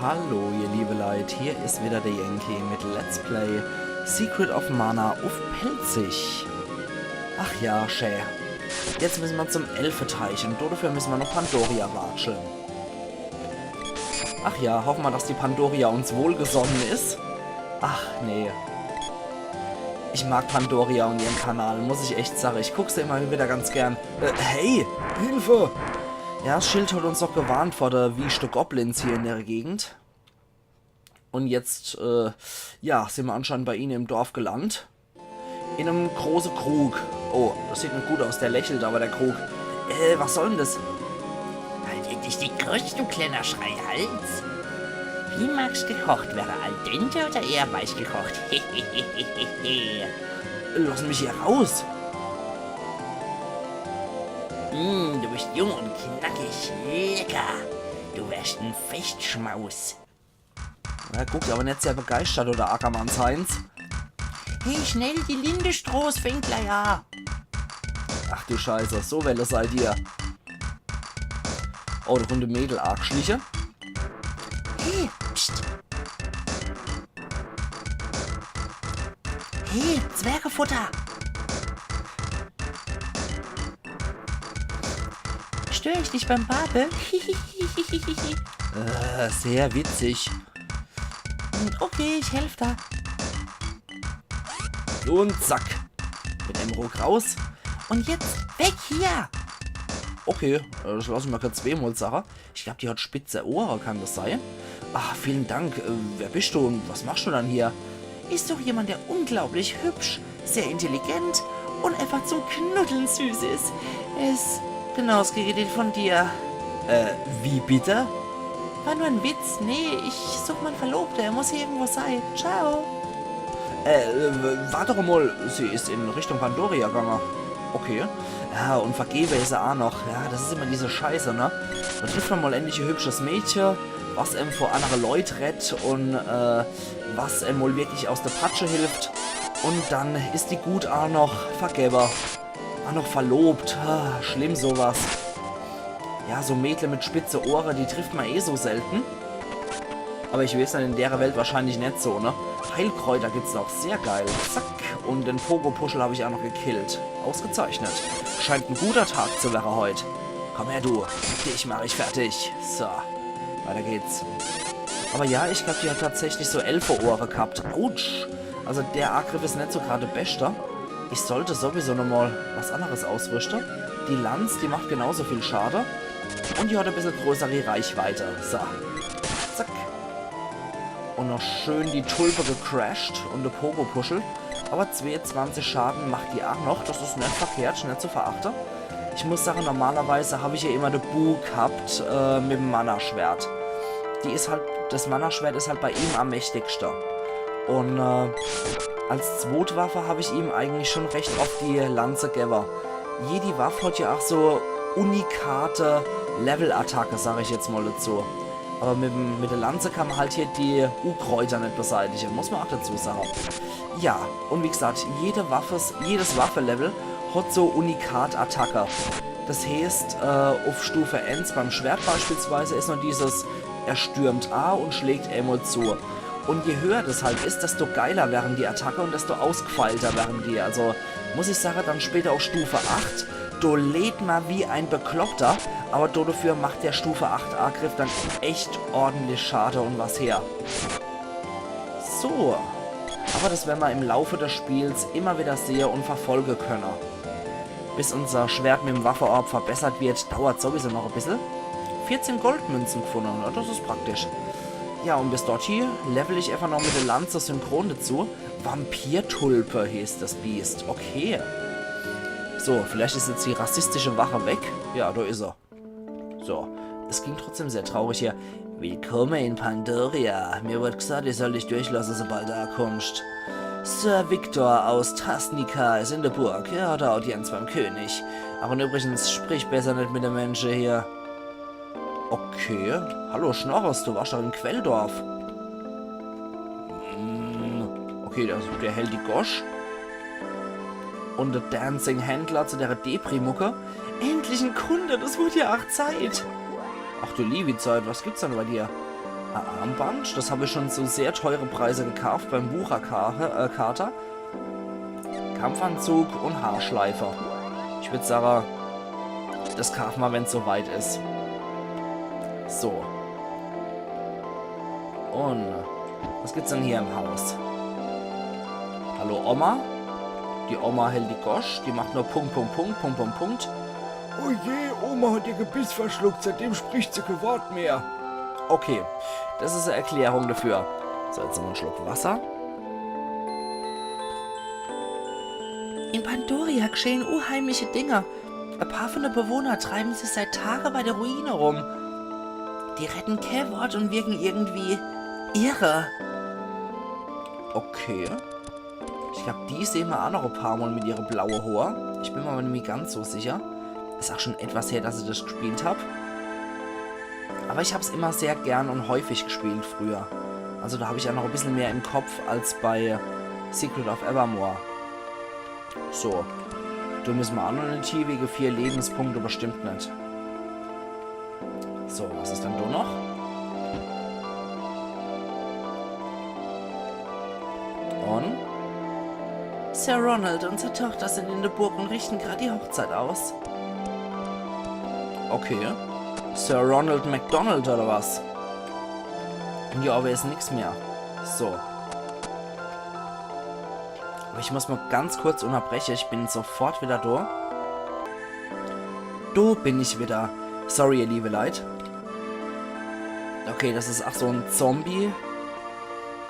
Hallo ihr liebe Leute, hier ist wieder der Yankee mit Let's Play Secret of Mana auf Pelzig. Ach ja, schön. Jetzt müssen wir zum Elfenteich und dafür müssen wir noch Pandoria watscheln. Ach ja, hoffen wir, dass die Pandoria uns wohlgesonnen ist. Ach nee. Ich mag Pandoria und ihren Kanal, muss ich echt sagen. Ich guck's immer wieder ganz gern. Hey, Hilfe! Ja, das Schild hat uns doch gewarnt vor der Wüste Goblins hier in der Gegend. Und jetzt, ja, sind wir anscheinend bei ihnen im Dorf gelandet. In einem großen Krug. Oh, das sieht nicht gut aus, der lächelt aber, der Krug. Was soll denn das? Halt endlich die Krust, du kleiner Schreihals. Wie magst du gekocht? Wäre al dente oder eher weich gekocht? Lass mich hier raus. Du bist jung und knackig. Lecker. Du wärst ein Fechtschmaus. Er guckt aber nicht sehr begeistert, oder Ackermanns Heinz. Hey, schnell, die Lindestroß fängt gleich an. Ach du Scheiße, so Welle seid ihr. Oh, der runde Mädel, Argschliche. Hey, pst. Hey, Zwergefutter. Störe ich dich beim Bade? Sehr witzig. Okay, ich helfe da. Und zack. Mit einem Ruck raus. Und jetzt weg hier. Okay, das lasse ich mal kurz zweimal sagen. Ich glaube, die hat spitze Ohren, kann das sein? Ach, vielen Dank. Wer bist du und was machst du dann hier? Ist doch jemand, der unglaublich hübsch, sehr intelligent und einfach zum Knuddeln süß ist. Genau, das kriege ich von dir. Wie bitte? War nur ein Witz. Nee, ich suche meinen Verlobter. Er muss hier irgendwo sein. Ciao. Warte mal. Sie ist in Richtung Pandoria gegangen. Okay. Ja, und vergebe ist er auch noch. Ja, das ist immer diese Scheiße, ne? Da trifft man mal endlich ein hübsches Mädchen, was ihm vor andere Leute rettet und was ihm wohl wirklich aus der Patsche hilft. Und dann ist die gut auch noch Vergeber. Auch noch verlobt. Ah, schlimm sowas. Ja, so Mädchen mit spitze Ohren, die trifft man eh so selten. Aber ich weiß dann in der Welt wahrscheinlich nicht so, ne? Heilkräuter gibt's noch. Sehr geil. Zack. Und den Pogo-Puschel habe ich auch noch gekillt. Ausgezeichnet. Scheint ein guter Tag zu werden heute. Komm her, du. Dich mache ich fertig. So. Weiter geht's. Aber ja, ich glaube, die hat tatsächlich so Elfenohren gehabt. Autsch. Also der Angriff ist nicht so gerade bester. Ich sollte sowieso nochmal was anderes ausrüsten. Die Lanz, die macht genauso viel Schade. Und die hat ein bisschen größere Reichweite. So. Zack. Und noch schön die Tulpe gecrashed und der Pogo-Puschel. Aber 22 Schaden macht die auch noch. Das ist nicht verkehrt, nicht zu verachten. Ich muss sagen, normalerweise habe ich ja immer eine Bu gehabt mit dem Mana-Schwert. Die ist halt, das Mana-Schwert ist halt bei ihm am mächtigsten. Und als Zweitwaffe habe ich ihm eigentlich schon recht auf die Lanze gegeben. Jede Waffe hat ja auch so unikate Level-Attacke, sage ich jetzt mal dazu. Aber mit der Lanze kann man halt hier die U-Kräuter nicht beseitigen, muss man auch dazu sagen. Ja, und wie gesagt, jedes Waffe-Level hat so Unikat-Attacke. Das heißt, auf Stufe 1 beim Schwert beispielsweise ist noch dieses, er stürmt A und schlägt einmal zu. Und je höher das halt ist, desto geiler werden die Attacke und desto ausgefeilter werden die. Also muss ich sagen, dann später auf Stufe 8, du lädt mal wie ein Bekloppter, aber dafür macht der Stufe 8 Angriff dann echt ordentlich Schade und was her. So, aber das werden wir im Laufe des Spiels immer wieder sehen und verfolgen können. Bis unser Schwert mit dem Waffeorb verbessert wird, dauert sowieso noch ein bisschen. 14 Goldmünzen gefunden, das ist praktisch. Ja, und bis dorthin level ich einfach noch mit der Lanze synchron dazu. Vampirtulpe hieß das Biest. Okay. So, vielleicht ist jetzt die rassistische Wache weg. Ja, da ist er. So, es ging trotzdem sehr traurig hier. Willkommen in Pandoria. Mir wird gesagt, ich soll dich durchlassen, sobald du kommst. Sir Victor aus Tasnica ist in der Burg. Ja, da Audienz beim König. Aber übrigens, sprich besser nicht mit den Menschen hier. Okay. Hallo Schnorres, du warst doch im Quelldorf. Okay, der hält die Gosch. Und der Dancing-Händler zu der Depri-Mucke. Endlich ein Kunde, das wurde ja auch Zeit. Ach du liebe Zeit, was gibt's denn bei dir? Ein Armband, das habe ich schon zu sehr teure Preise gekauft beim Wucherkater. Kampfanzug und Haarschleifer. Ich würde sagen, das kaufen wir, wenn es soweit ist. So. Und was gibt's denn hier im Haus? Hallo Oma? Die Oma hält die Gosch, die macht nur Punkt, Punkt, Punkt, Punkt, Punkt, Punkt. Oh je, Oma hat ihr Gebiss verschluckt, seitdem spricht sie kein Wort mehr. Okay, das ist eine Erklärung dafür. So, jetzt noch einen Schluck Wasser. In Pandoria geschehen unheimliche Dinge. Ein paar von den Bewohnern treiben sich seit Tagen bei der Ruine rum. Die retten kein Wort und wirken irgendwie irre. Okay. Ich glaube, die sehen wir auch noch ein paar Mal mit ihrer blauen Haar. Ich bin mir aber nicht mehr ganz so sicher. Ist auch schon etwas her, dass ich das gespielt habe. Aber ich habe es immer sehr gern und häufig gespielt früher. Also da habe ich ja noch ein bisschen mehr im Kopf als bei Secret of Evermore. So. Du müssen wir auch noch eine Tierwege 4 Lebenspunkte bestimmt nicht. So, was ist dann da noch? Und? Sir Ronald und seine Tochter sind in der Burg und richten gerade die Hochzeit aus. Okay. Sir Ronald McDonald oder was? Ja, aber ist nichts mehr. So. Aber ich muss mal ganz kurz unterbrechen. Ich bin sofort wieder da. Da bin ich wieder. Sorry, ihr liebe Leute. Okay, das ist auch so ein Zombie.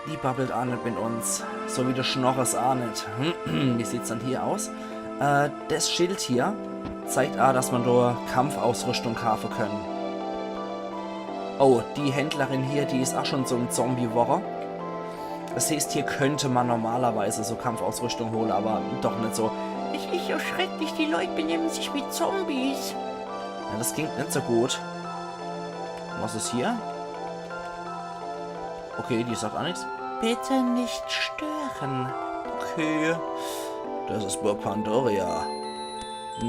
Die babbelt auch nicht mit uns. So wie der Schnorres auch nicht. Wie sieht's dann hier aus? Das Schild hier zeigt auch, dass man da Kampfausrüstung kaufen können. Oh, die Händlerin hier, die ist auch schon so ein Zombie-Woche. Das heißt, hier könnte man normalerweise so Kampfausrüstung holen, aber doch nicht so. Es ist so schrecklich, die Leute benehmen sich wie Zombies. Ja, das klingt nicht so gut. Was ist hier? Okay, die sagt auch nichts. Bitte nicht stören. Okay. Das ist Burg Pandoria.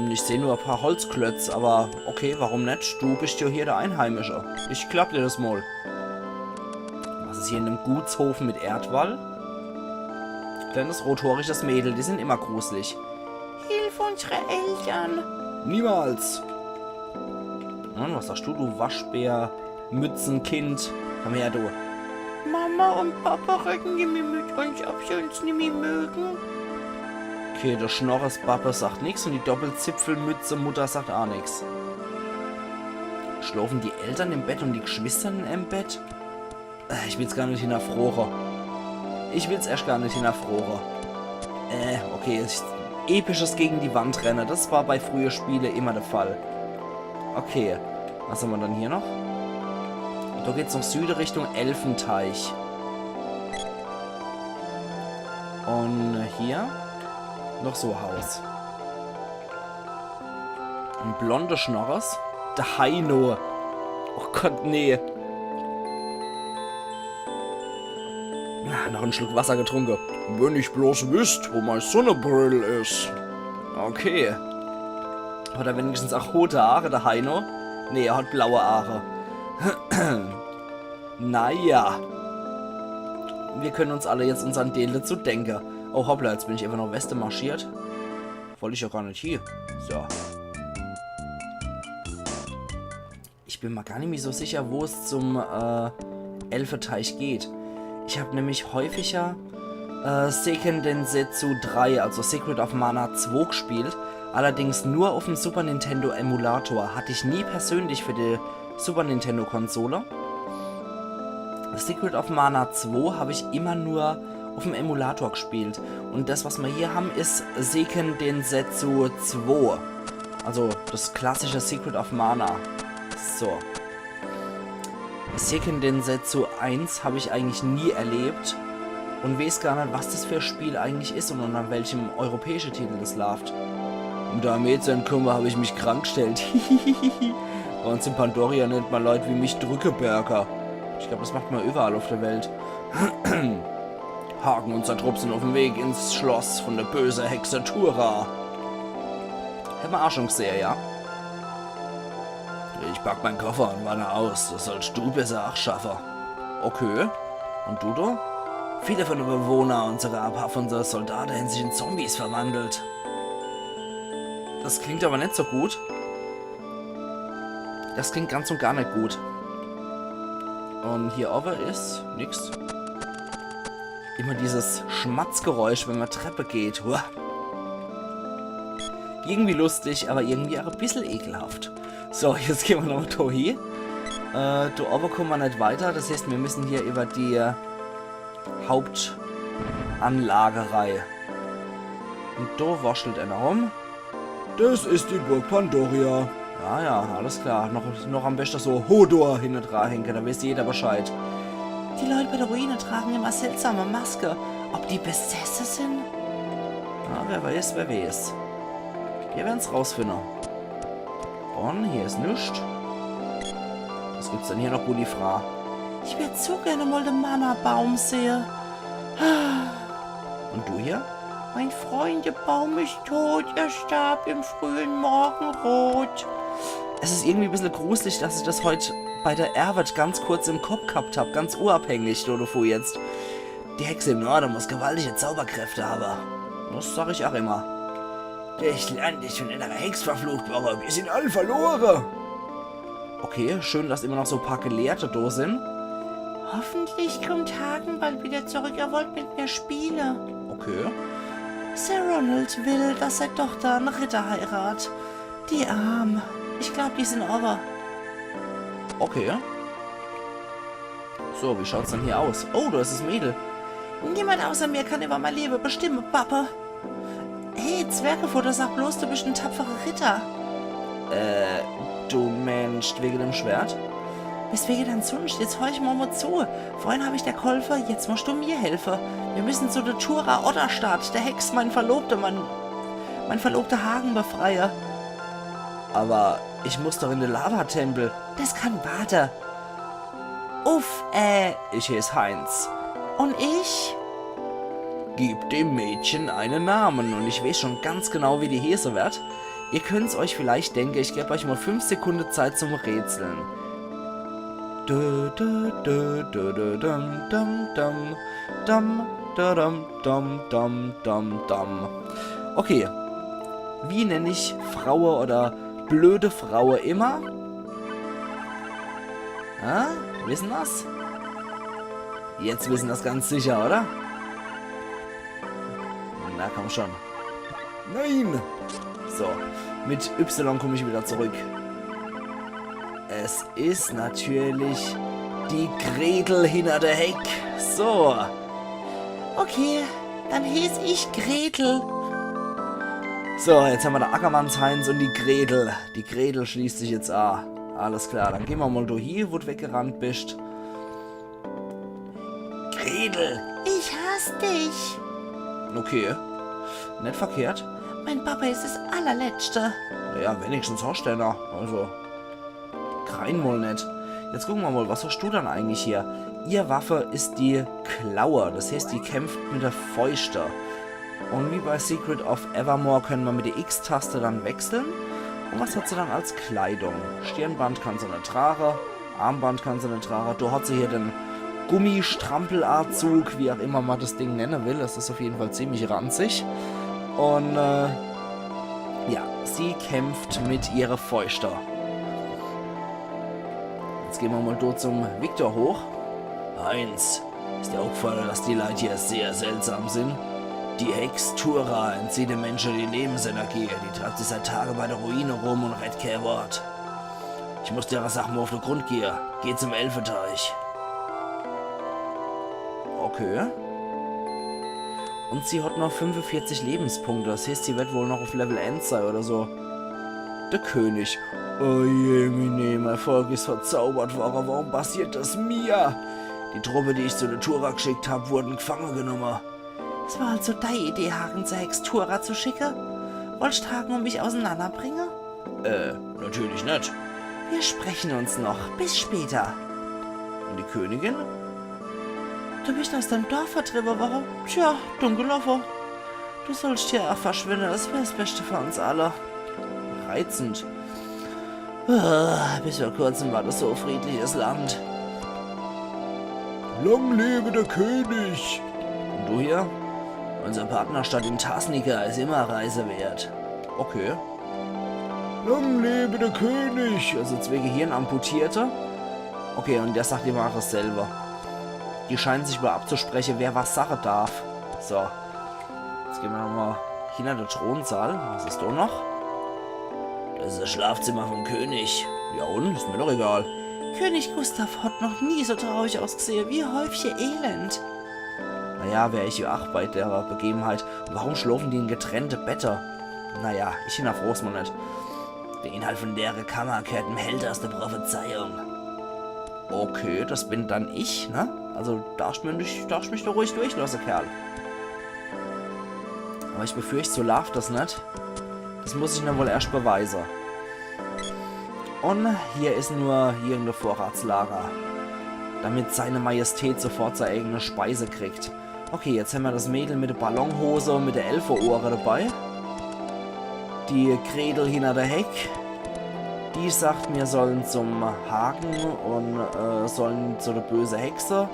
Ich sehe nur ein paar Holzklötze, aber okay, warum nicht? Du bist ja hier der Einheimische. Ich klapp dir das mal. Was ist hier in einem Gutshofen mit Erdwall? Kleines rothoriges Mädel, die sind immer gruselig. Hilf unsere Eltern. Niemals! Und was sagst du, du Waschbär, Mützenkind? Komm her, du. Mama und Papa rücken die mir mit uns, ob sie uns nicht mehr mögen. Okay, der Schnorresbappe sagt nichts und die Doppelzipfelmütze Mutter sagt auch nichts. Schlafen die Eltern im Bett und die Geschwister im Bett? Ich will's gar nicht hinterfroren. Ich will's erst gar nicht hinterfroren. Okay, episches gegen die Wand rennen. Das war bei früher Spiele immer der Fall. Okay, was haben wir dann hier noch? Da geht's nach Süden Richtung Elfenteich. Und hier noch so ein Haus. Ein blonder Schnorres. Der Heino. Oh Gott, nee. Noch einen Schluck Wasser getrunken. Wenn ich bloß wüsst, wo mein Sonnebrill ist. Okay. Oder wenigstens auch rote Haare, der Heino. Nee, er hat blaue Haare. Naja. Wir können uns alle jetzt unseren Dele zu denken. Oh hoppla, jetzt bin ich einfach noch Weste marschiert. Wollte ich ja gar nicht hier. So. Ich bin mal gar nicht mehr so sicher, wo es zum Elfenteich geht. Ich habe nämlich häufiger Seiken Densetsu 3, also Secret of Mana 2 gespielt. Allerdings nur auf dem Super Nintendo Emulator. Hatte ich nie persönlich für die Super Nintendo Konsole. Secret of Mana 2 habe ich immer nur auf dem Emulator gespielt. Und das, was wir hier haben, ist Seiken Densetsu 2. Also das klassische Secret of Mana. So. Seiken Densetsu 1 habe ich eigentlich nie erlebt. Und weiß gar nicht, was das für ein Spiel eigentlich ist und unter welchem europäischen Titel das läuft. Um da Mädchen habe ich mich krank gestellt. Bei uns in Pandoria nennt man Leute wie mich Drückeberger. Ich glaube, das macht man überall auf der Welt. Hagen und sein Trupp sind auf dem Weg ins Schloss von der bösen Hexe Tura. Hätten wir auch schon gesehen, ja? Ich pack meinen Koffer und warte aus. Das sollst du besser auch schaffen. Okay. Und du da? Viele von den Bewohnern und sogar ein paar von unseren Soldaten haben sich in Zombies verwandelt. Das klingt aber nicht so gut. Das klingt ganz und gar nicht gut. Und hier oben ist nix. Immer dieses Schmatzgeräusch, wenn man Treppe geht. Uah. Irgendwie lustig, aber irgendwie auch ein bisschen ekelhaft. So, jetzt gehen wir noch da hin. Da oben kommen wir nicht weiter. Das heißt, wir müssen hier über die Hauptanlagerei. Und da waschelt einer rum. Das ist die Burg Pandoria. Ja, ja, alles klar. Noch am besten so Hodor hinten dran hängen, da weiß jeder Bescheid. Die Leute bei der Ruine tragen immer seltsame Maske. Ob die besessen sind? Ja, wer weiß, wer weiß. Wir werden's rausfinden. Und hier ist nichts. Was gibt's denn hier noch, Bulli Fra? Ich würde so gerne mal den Mana-Baum sehen. Und du hier? Mein Freund, der Baum ist tot. Er starb im frühen Morgenrot. Es ist irgendwie ein bisschen gruselig, dass ich das heute bei der Erwert ganz kurz im Kopf gehabt habe. Ganz unabhängig, Dodofu jetzt. Die Hexe im Norden muss gewaltige Zauberkräfte haben. Das sag ich auch immer. Ich lerne dich von einer Hex verflucht, warum? Wir sind alle verloren. Okay, schön, dass immer noch so ein paar Gelehrte da sind. Hoffentlich kommt Hagen bald wieder zurück. Er wollte mit mir spielen. Okay. Sir Ronald will, dass seine Tochter einen Ritter heiratet. Die Arm. Ich glaube, die sind over. Okay. So, wie schaut's denn hier aus? Oh, da ist das Mädel. Niemand außer mir kann über mein Leben bestimmen, Papa. Hey, Zwergefutter, sag bloß, du bist ein tapferer Ritter. Du Mensch, wegen dem Schwert? Weswegen dann sonst? Jetzt hör ich mal zu. Vorhin habe ich der Käufer, jetzt musst du mir helfen. Wir müssen zu der Tura Otterstadt, der Hex, mein Verlobter Hagen befreien. Aber ich muss doch in den Lavatempel. Das kann warten. Uff, Ich heiße Heinz. und ich? Gib dem Mädchen einen Namen und ich weiß schon ganz genau, wie die Hese wird. Ihr könnt's euch vielleicht denken, ich gebe euch mal 5 Sekunden Zeit zum Rätseln. Okay. Wie nenne ich Frauen oder blöde Frauen immer? Wissen das? Jetzt wissen das ganz sicher, oder? Na komm schon. Nein. So, mit Y komme ich wieder zurück. Es ist natürlich die Gretel hinter der Heck. So. Okay, dann hieß ich Gretel. So, jetzt haben wir der Ackermanns Heinz und die Gretel. Die Gretel schließt sich jetzt an. Alles klar, dann gehen wir mal da hier, wo du weggerannt bist. Gretel. Ich hasse dich. Okay. Nicht verkehrt. Mein Papa ist das allerletzte. Ja, wenigstens hast du noch. Also, kein mal nicht. Jetzt gucken wir mal, was hast du dann eigentlich hier? Ihr Waffe ist die Klaue. Das heißt, die kämpft mit der Fäuste. Und wie bei Secret of Evermore können wir mit der X-Taste dann wechseln. Und was hat sie dann als Kleidung? Stirnband kann sie nicht tragen. Armband kann sie nicht tragen. Du hat sie hier den Gummistrampelanzug, wie auch immer man das Ding nennen will. Das ist auf jeden Fall ziemlich ranzig. Und ja, sie kämpft mit ihrer Fäuste. Jetzt gehen wir mal dort zum Victor hoch. Heinz, ist dir aufgefallen, dass die Leute hier sehr seltsam sind? Die Hex Tura entzieht den Menschen die Lebensenergie. Die treibt sich seit Tagen bei der Ruine rum und rettet kein Wort. Ich muss dir was Sachen auf den Grund gehen. Geh zum Elfenteich. Okay. Und sie hat noch 45 Lebenspunkte. Das heißt, sie wird wohl noch auf Level 1 sein oder so. Der König. Oh je, mein Erfolg ist verzaubert worden. Warum passiert das mir? Die Truppe, die ich zu der Tura geschickt habe, wurden gefangen genommen. Es war also deine Idee, Hagen zur Hextura zu schicken? Wolltest Hagen und mich auseinanderbringen? Natürlich nicht. Wir sprechen uns noch. Bis später. Und die Königin? Du bist aus deinem Dorf vertrieben worden. Tja, dumm gelaufen. Du sollst hier auch verschwinden. Das wäre das Beste für uns alle. Reizend. Bis vor kurzem war das so ein friedliches Land. Lang lebe der König! Und du hier? Unser Partnerstadt in Tasnica ist immer Reise wert. Okay. Lang lebe der König! Also 2 Gehirnamputierte. Okay, und der sagt, die machen es selber. Die scheinen sich wohl abzusprechen, wer was Sache darf. So. Jetzt gehen wir nochmal hinter der Thronsaal. Was ist da noch? Das ist das Schlafzimmer vom König. Ja und? Ist mir doch egal. König Gustav hat noch nie so traurig ausgesehen wie häufig Elend. Naja, wäre ich ja auch bei der Begebenheit. Und warum schlafen die in getrennte Betten? Naja, ich hinterfrag's mal nicht. Der Inhalt von der Kammer gehört dem Held aus der Prophezeiung. Okay, das bin dann ich, ne? Also darfst mich da ruhig durchlassen, Kerl. Aber ich befürchte, so läuft das nicht. Das muss ich dann wohl erst beweisen. Und hier ist nur irgendein Vorratslager. Damit seine Majestät sofort seine eigene Speise kriegt. Okay, jetzt haben wir das Mädel mit der Ballonhose und mit der Elfenohre dabei. Die Gretel hinter der Heck. Die sagt, wir sollen zum Haken und sollen zu der böse Hexe.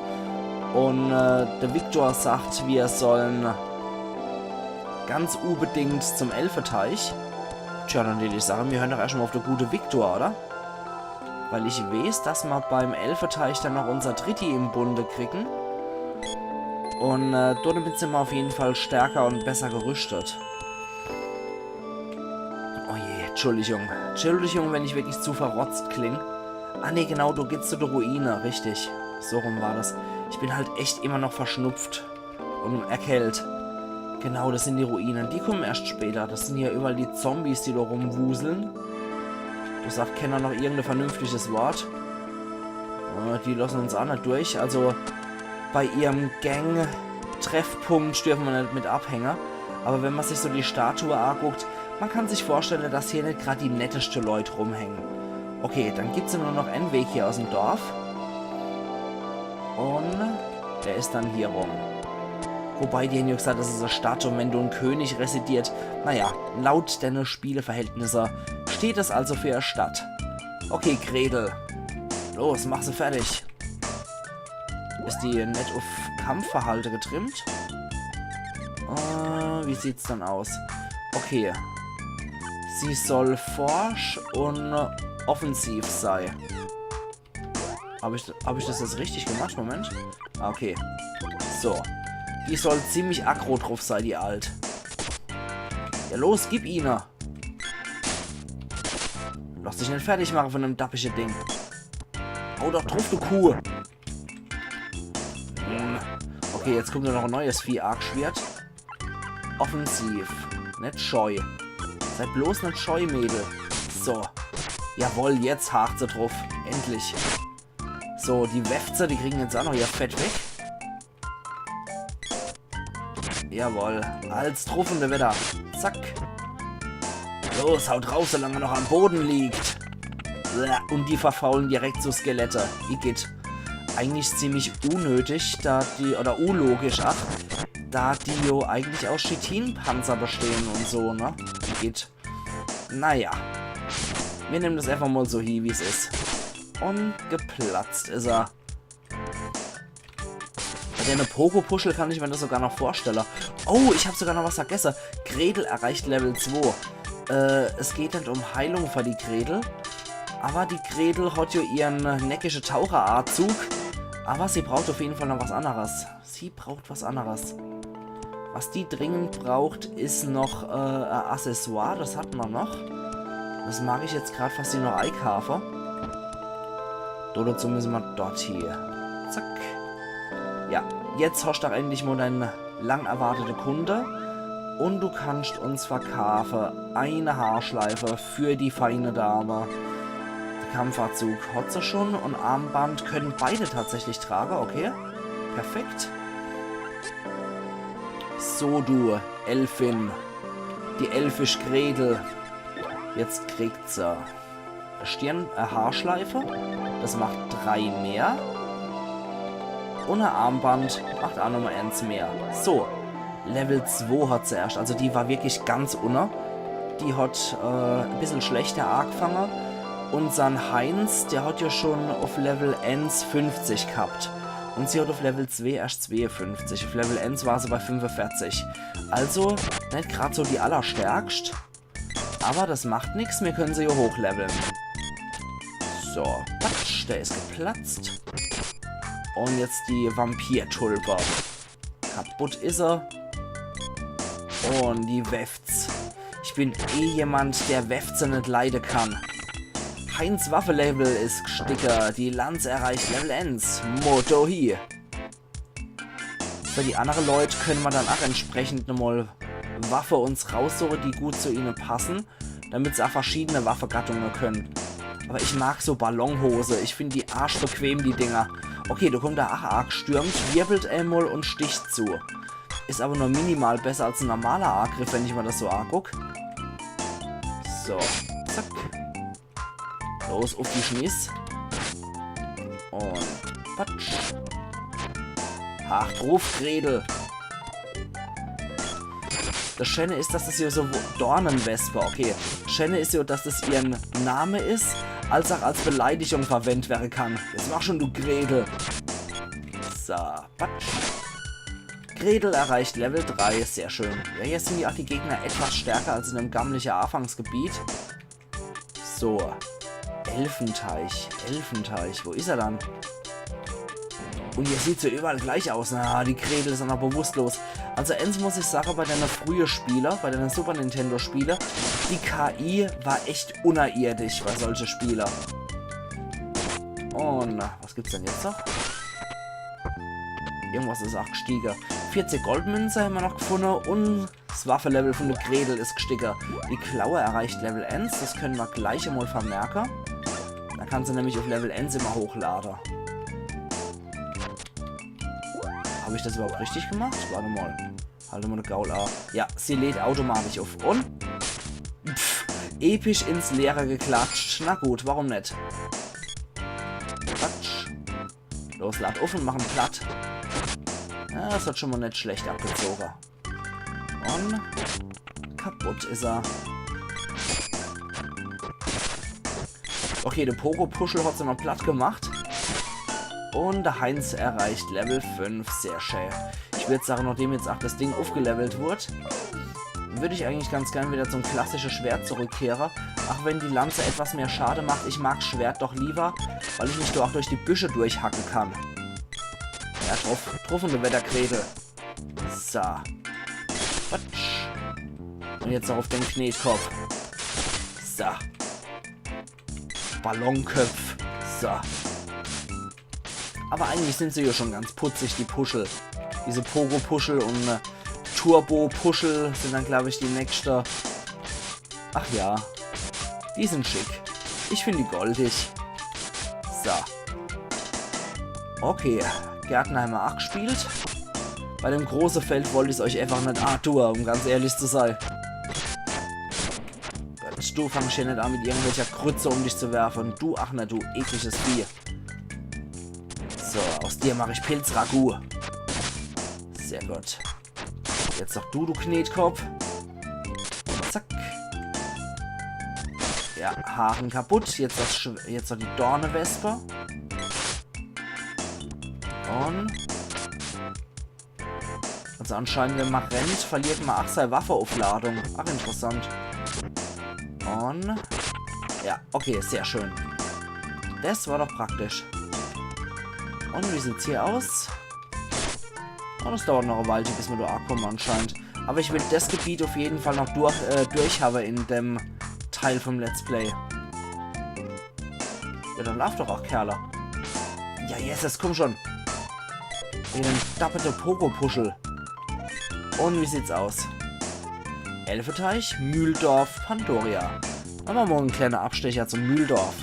Und der Viktor sagt, wir sollen ganz unbedingt zum Elfenteich. Tja, dann will ich sagen, wir hören doch erstmal auf der gute Viktor, oder? Weil ich weiß, dass wir beim Elfenteich dann noch unser Dritti im Bunde kriegen. Und dort sind wir auf jeden Fall stärker und besser gerüstet. Oh je, Entschuldigung. Entschuldigung, wenn ich wirklich zu verrotzt klinge. Ah ne, genau, du gehst zu der Ruine, richtig. So rum war das. Ich bin halt echt immer noch verschnupft und erkältet. Genau, das sind die Ruinen. Die kommen erst später. Das sind ja überall die Zombies, die da rumwuseln. Du sagst, kennt er noch irgendein vernünftiges Wort? Die lassen uns auch nicht durch. Also bei ihrem Gang-Treffpunkt dürfen wir nicht mit abhängen. Aber wenn man sich so die Statue anguckt, man kann sich vorstellen, dass hier nicht gerade die nettesten Leute rumhängen. Okay, dann gibt es nur noch einen Weg hier aus dem Dorf. Und der ist dann hier rum. Wobei die haben ja gesagt, das ist eine Stadt und wenn du ein König residiert, naja, laut deiner Spieleverhältnisse steht es also für eine Stadt. Okay, Gretel. Los, mach sie fertig. Ist die nett auf Kampfverhalte getrimmt? Wie sieht's dann aus? Okay. Sie soll forsch und offensiv sein. Hab ich das jetzt richtig gemacht? Moment. Okay. So. Die soll ziemlich aggro drauf sein, die Alt. Ja los, gib ihn. Lass dich nicht fertig machen von einem dappischen Ding. Hau doch drauf, du Kuh. Okay, jetzt kommt noch ein neues Vieh-Arc-Schwert. Offensiv. Nicht scheu. Seid bloß nicht scheu, Mädel. So. Jawohl, jetzt hakt sie drauf. Endlich. So, die Wefzer, die kriegen jetzt auch noch ihr Fett weg. Jawohl. Als truffende Wetter. Zack. Los, haut drauf, solange er noch am Boden liegt. Und die verfaulen direkt so Skelette. Igitt. Eigentlich ziemlich unnötig, da die, oder unlogisch, ach, da die jo eigentlich aus Chitinpanzer bestehen und so, ne? Igitt. Naja. Wir nehmen das einfach mal so hier, wie es ist. Und geplatzt ist er. Bei der Pogo-Puschel kann ich mir das sogar noch vorstellen. Oh, ich habe sogar noch was vergessen. Gretel erreicht Level 2. Es geht nicht um Heilung für die Gretel. Aber die Gretel hat ja ihren neckischen Taucheranzug. Aber sie braucht auf jeden Fall noch was anderes. Sie braucht was anderes. Was die dringend braucht, ist noch ein Accessoire. Das hat man noch. Das mag ich jetzt gerade fast noch einkaufen. Dazu müssen wir dort hier. Zack. Ja, jetzt hast du auch endlich mal deine lang erwartete Kunde. Und du kannst uns verkaufen eine Haarschleife für die feine Dame. Kampfanzug hat sie schon und Armband können beide tatsächlich tragen, okay? Perfekt. So, du Elfin. Die elfisch Gretel. Jetzt kriegt sie Haarschleife. Das macht 3 mehr. Und ein Armband macht auch nochmal 1 mehr. So, Level 2 hat sie erst. Also die war wirklich ganz unter. Die hat ein bisschen schlechter angefangen. Und sein Heinz, der hat ja schon auf Level 1 50 gehabt. Und sie hat auf Level 2 erst 52. Auf Level 1 war sie bei 45. Also, nicht gerade so die allerstärkst. Aber das macht nichts, wir können sie hier hochleveln. So, patsch, der ist geplatzt. Und jetzt die Vampir-Tulpe. Kaputt ist er. Und die Wefts. Ich bin eh jemand, der Wefze nicht leiden kann. Heinz Waffe-Level ist gesticker. Die Lanze erreicht Level 1. Moto hier. Für die anderen Leute können wir dann auch entsprechend nochmal Waffe uns raussuchen, die gut zu ihnen passen. Damit sie auch verschiedene Waffengattungen können. Aber ich mag so Ballonhose. Ich finde die arschbequem, die Dinger. Okay, da kommt der Arg stürmt, wirbelt einmal und sticht zu. Ist aber nur minimal besser als ein normaler Arggriff, wenn ich mir das so angucke. So, zack. Los, auf die Schmiss. Und patsch. Ach, drauf, Gredel. Das Schöne ist, dass das hier so Dornenwespe, okay. Schöne ist ja, dass das ihr Name ist, als auch als Beleidigung verwendet werden kann. Jetzt mach schon, du Gredel. So, patsch. Gredel erreicht Level 3, sehr schön. Ja, jetzt sind ja auch die Gegner etwas stärker als in einem gammlichen Anfangsgebiet. So. Elfenteich, wo ist er dann? Und hier sieht sie überall gleich aus. Na, die Gredel ist noch bewusstlos. Also eins muss ich sagen, bei deiner frühen Spieler, bei deiner Super Nintendo Spieler, die KI war echt unerirdisch bei solchen Spieler. Und was gibt's denn jetzt noch? Irgendwas ist auch gestiegen. 40 Goldmünze haben wir noch gefunden und das Waffelevel von der Gredel ist gestiegen. Die Klaue erreicht Level 1, das können wir gleich einmal vermerken. Da kann sie nämlich auf Level 1 immer hochladen. Habe ich das überhaupt richtig gemacht? Warte mal. Halte mal eine Gaul A. Ja, sie lädt automatisch auf. Und? Pff, episch ins Leere geklatscht. Na gut, warum nicht? Quatsch. Los, lad auf und machen platt. Ja, das hat schon mal nicht schlecht abgezogen. Und kaputt ist er. Okay, der Pogo-Puschel hat sie noch platt gemacht. Und der Heinz erreicht Level 5. Sehr schön. Ich würde sagen, nachdem jetzt auch das Ding aufgelevelt wurde, würde ich eigentlich ganz gern wieder zum klassischen Schwert zurückkehren. Auch wenn die Lanze etwas mehr Schade macht, ich mag Schwert doch lieber, weil ich mich da auch durch die Büsche durchhacken kann. Ja, drauf und der Wetterkrete. So. Quatsch. Und jetzt noch auf den Knetkopf. So. Ballonköpf. So. Aber eigentlich sind sie ja schon ganz putzig, die Puschel. Diese Pogo-Puschel und Turbo-Puschel sind dann, glaube ich, die nächste. Ach ja. Die sind schick. Ich finde die goldig. So. Okay. Gärtnerheimer 8 gespielt. Bei dem großen Feld wollte ich es euch einfach nicht antun, um ganz ehrlich zu sein. Du fangst hier nicht an, mit irgendwelcher Krütze um dich zu werfen. Du, ach na, du ekliges Vieh. So, aus dir mache ich Pilzragout. Sehr gut. Jetzt noch du Knetkopf. Zack. Ja, Haaren kaputt. Jetzt noch die Dornewespe. Und... Also anscheinend, wenn man rennt, verliert man auch seine Waffeaufladung. Ach, interessant. Und... Ja, okay, sehr schön. Das war doch praktisch. Und wie sieht's hier aus? Oh, das dauert noch eine Weile, bis wir da ankommen anscheinend. Aber ich will das Gebiet auf jeden Fall noch durchhaben in dem Teil vom Let's Play. Ja, dann lauf doch auch, Kerle. Ja, yes, das kommt schon. Den dapperte Pogo-Puschel. Und wie sieht's aus? Elfenteich, Mühldorf, Pandoria. Dann machen wir mal einen kleinen Abstecher zum Mühldorf.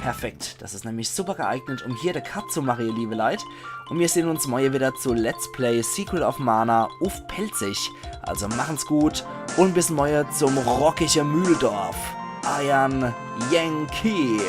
Perfekt, das ist nämlich super geeignet, um hier den Cut zu machen, ihr liebe Leute. Und wir sehen uns morgen wieder zu Let's Play Secret of Mana auf Pelzig. Also machen's gut und bis morgen zum rockigen Mühldorf. Iron Yankee.